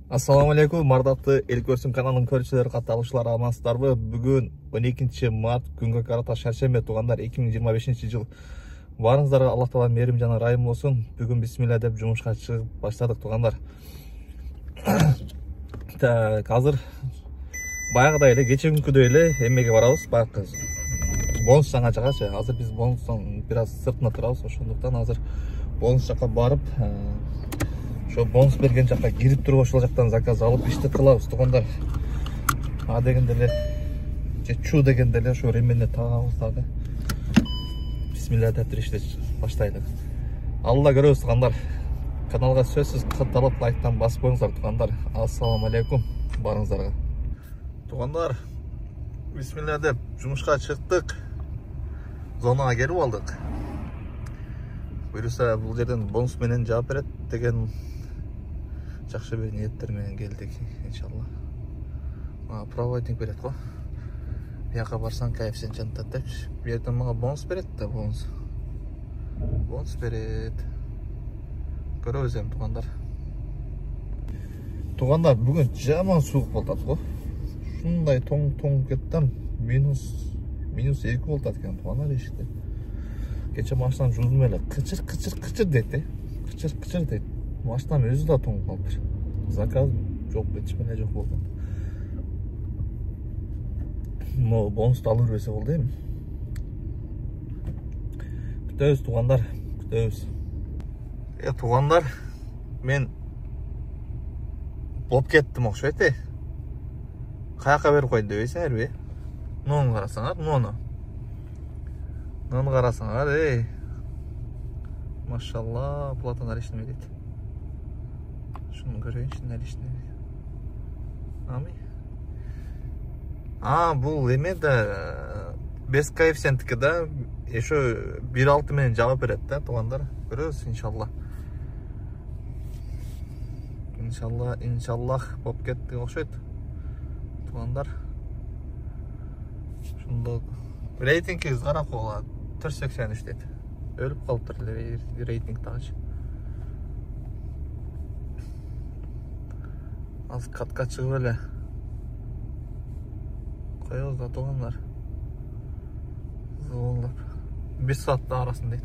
Assalamu alaikum, ардактуу эл көрсүн каналынын көрүүчүлөрү, катталуучулар, амансыздарбы? Бүгүн 12 март күнгө карата шаршембе туугандар, 2025 жыл. Баарыңыздарга Аллах Таала мээрим жана райым болсун. Бүгүн бисмилля деп жумушка чыгып баштадык туугандар. Так, азыр баягыдай эле кече күнкүдөй эле эмеге барабыз. Баягы бонус жаңа жагачы. Азыр биз бонустан бир аз сыртына турабыз, ошондуктан азыр бонус жака барып, ошо бонус берген жакка кирип туруп ошол жактан заказ алып ишти кылабыз туугандар. А дегенде эле же чу дегенде эле ошо ремени тагабыз дагы. Бисмилля деп ишти баштайлы. Алла көрөбүз туугандар. Каналга сөзсүз катталып лайктан басып коюңуздар туугандар. Ассаламу алейкум баарыңыздарга. Туугандар, бисмилля деп жумушка чыктык. Зонага келип алдык. Буюрса бул жерден бонус менен жаап берет деген жакшы бир ниеттер менен келдик, иншалла. Проводник берет го. Бияка барсаң коэффициент жантат депчи. Бу жерден мага бонус берет да, бонус. Бонус берет. Көрөбүз эми туугандар. Туугандар, бүгүн жаман суук болуп атат го. Шундай тоң кеттим. Минус 2 болуп атат экен туугандар эшикте. Кече машинаны жуздум эле, кычыр дейт, кычыр дейт. Машинанын өзү да тоңуп калыптыр. Заказ жок, бетишмеле жок болду. Но бонусту алып берсе болду эми. Күтөбүз туугандар, күтөбүз. Туугандар, мен болуп кеттим окшойт. Каяка берип койду дебейсиңерби? Нону карасаңар, нону карасаңар, Машалла, плата наличный дейт. Шуну көрөйүнчү, наличный. Ами. Бул эме да без коэффициенттики да, ошо 1.6 менен жаап берет да туугандар. Көрөбүз иншалла. Иншаллах болуп кетти окшойт. Туугандар. Шундук. Рейтингиңиз карап койгула. 483 дейт. Өлүп калыптыр эле рейтинг дагычы. Аз катка чыгып эле коебуз да туугандар. Зоолап 1 саатта арасын дейт.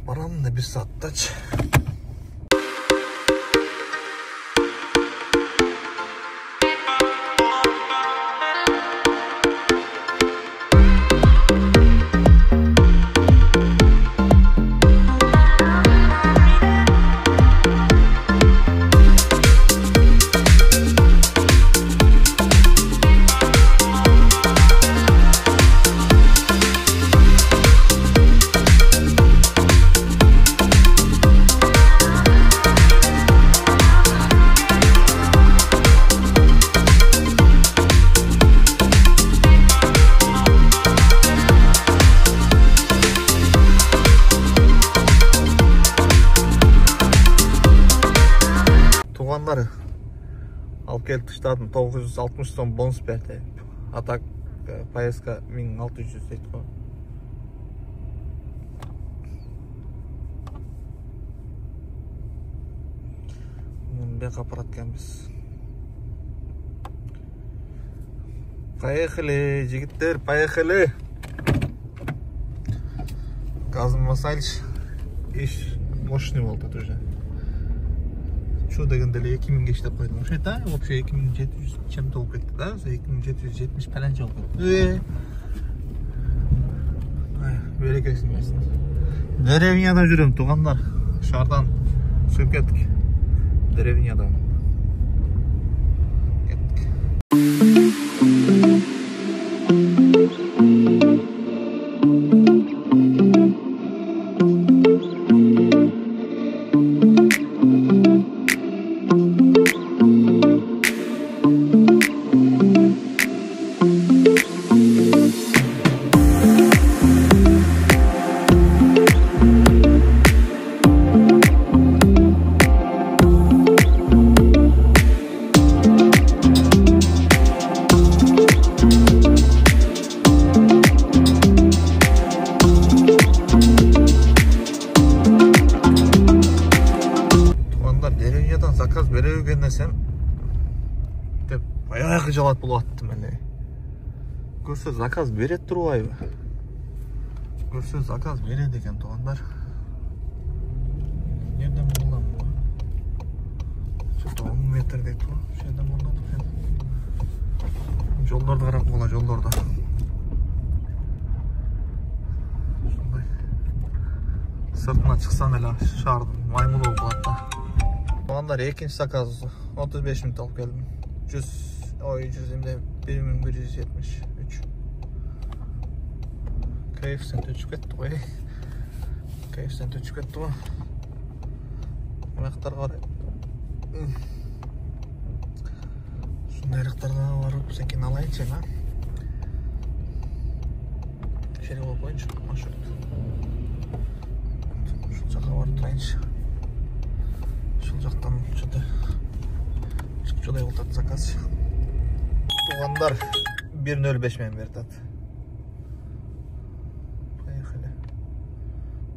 Барам да 1 сааттачы. Алып келип таштадым, 960 сом бонус берди. А так поездка 1600 дейт го. Бияка апарат экенбиз. Поехали, жигиттер, поехали. Газым басайлычы. Иш мощный болду уже. Şu degende 2000 geçti koydum. Şey da вообще 2700 чем-то болуп кетти да, 2770 falan жол кетти. Берекесин берсин. Деревняда жүрөм туугандар. Шаардан чыгып кеттик. Деревняда. телевидениедан заказ бере берген десем деп баягы жалат болуп аттым эле. Көрсө заказ берет турбайбы? Көрсө заказ берет экен туугандар. Жерден булам бу. Чөтө 10 метр дейт бу. Жерден булам экен. Жолдорду карап була, жолдорду. Ушундай. Сыртына чыксаң эле шаардын маймыл болуп калат да. Туугандар, экинчи заказ 35 мүнөт алып келдим. 1173. Коэффициент өчүп кетти ғой. Коэффициент өчүп кетти го. Мынактарга карай. Ушундай жактарга барып секин алайынчы, а? Шере болуп коюнчу, маршрут. Ушул жакка барып турайынчы. Ушул жактан чөтө чыкчудай болот заказ. Туугандар 1.05 менен берет. Поехали.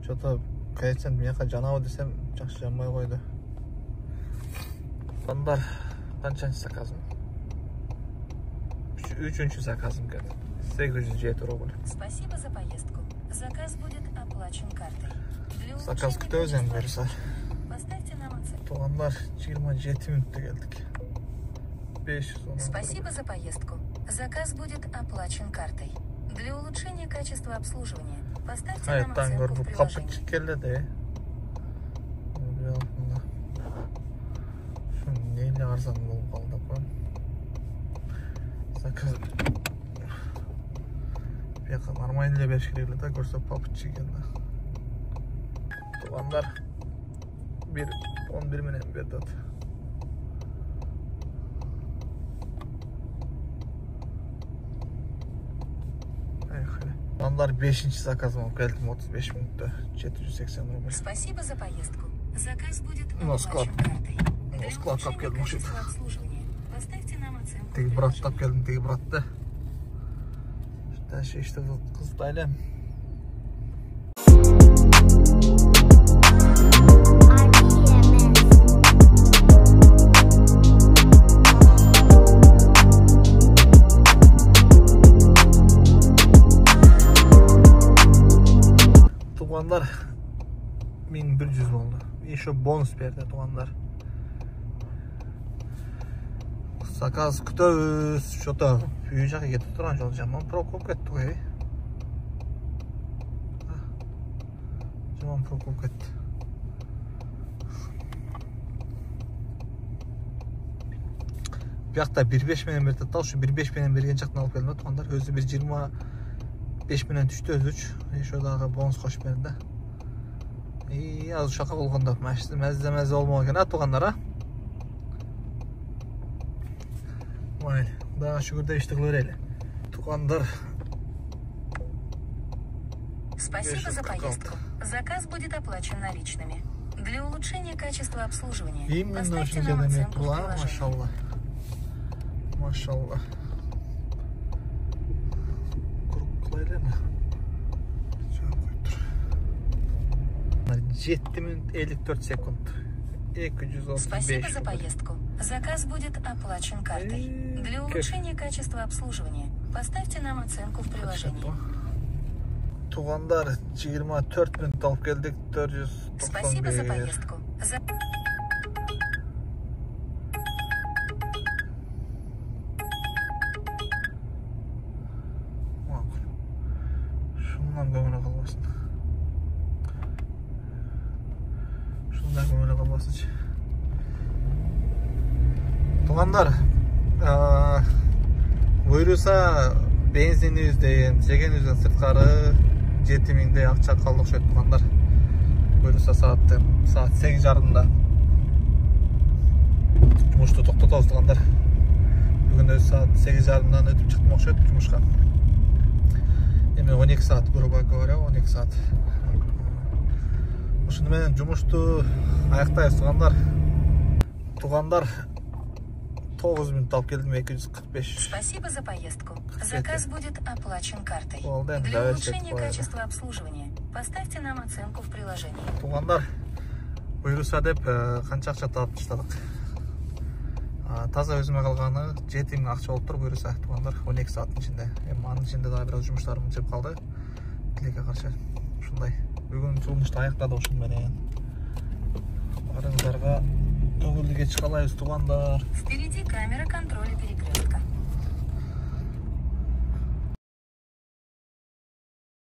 Чөтө коэффициент мияка жанабы десем, жакшы жанбай койду. Туугандар, канчанчы заказым? 3-чү заказым келди. 807 рубль. Спасибо за поездку. Заказ будет оплачен картой. Заказ күтөбүз берсе. Поставьте нам оценку. Туугандар, 27 мүнөттө келдик. 500. Спасибо за поездку. Заказ будет оплачен картой. Для улучшения качества обслуживания поставьте нам оценку в приложении. Келди. Неyle арзан болуп калды го. Заказ. Бияка нормально эле бериш керек эле да, көрсө папчы экен да. Туугандар 1.11 менен берди. Туугандар, 5-чи заказым алып келдим, 35 мүнөттө 780 рубль. Спасибо за поездку. Заказ будет оплачен картой. Для улучшения качества обслуживания поставьте нам оценку в Теги приложении. браттап келдим, теги братты. Дальше ишти кыздайлы. Туугандар, 1100 болду. Еще бонус берди туугандар. Заказ күтөбүз. Шото үй жакка кетип турган жол жаман прокоп кетти го. Жаман прокоп кетти. Биякта 1.5 менен берди да, ушу 1.5 менен берген жактан алып келдим туугандар. Өзү 1.25 менен түштү өзүч. Еще дагы бонус кошуп берди. Азыр шака болгондо маза болмок экен, туугандар, а? Майли, да шүгүр деп ишти кыла берели. Туугандар. Спасибо за поездку. Заказ будет оплачен наличными. Для улучшения качества обслуживания поставьте нам оценку в приложении. Машалла. Машалла. Куруп кылайлы. 7 минут 54 секунд. 235. Спасибо за поездку. Заказ будет оплачен картой. Для улучшения качества обслуживания поставьте нам оценку в приложении. Туугандар, 24 минут алып келдик, 495. Спасибо за поездку. Шундан көңүлү калбасын. Көңүлү калбасынчы. Туугандар, буйруса бензинибизден, жегенибизден сырткары 7000 акча калды окшойт туугандар. Буйруса саат 8:30да жумушту токтотобуз туугандар. Бүгүн өзү саат 8:30дан өтүп чыктым окшойт жумушка. Эми 12 саат, грубо говоря, 12 саат. Ушуну менен жумушту аяктайбыз туугандар. Туугандар, 9 минут алып келдим, 245. Спасибо за поездку. Заказ будет оплачен картой. Для улучшения качества обслуживания поставьте нам оценку в приложении. Туугандар, буюрса деп канча акча таап таштадык. Таза өзүмө калганы 7000 акча болуп тур буюрса туугандар 12 сааттын ичинде. Эми анын ичинде да бир аз жумуштарым чыгып калды. Тилекке каршы ушундай. Бүгүн жумушту аяктадык ушун менен. Барыңыздарга көңүлдүү кеч каалайбыз туугандар. Впереди камера контроля перемещения.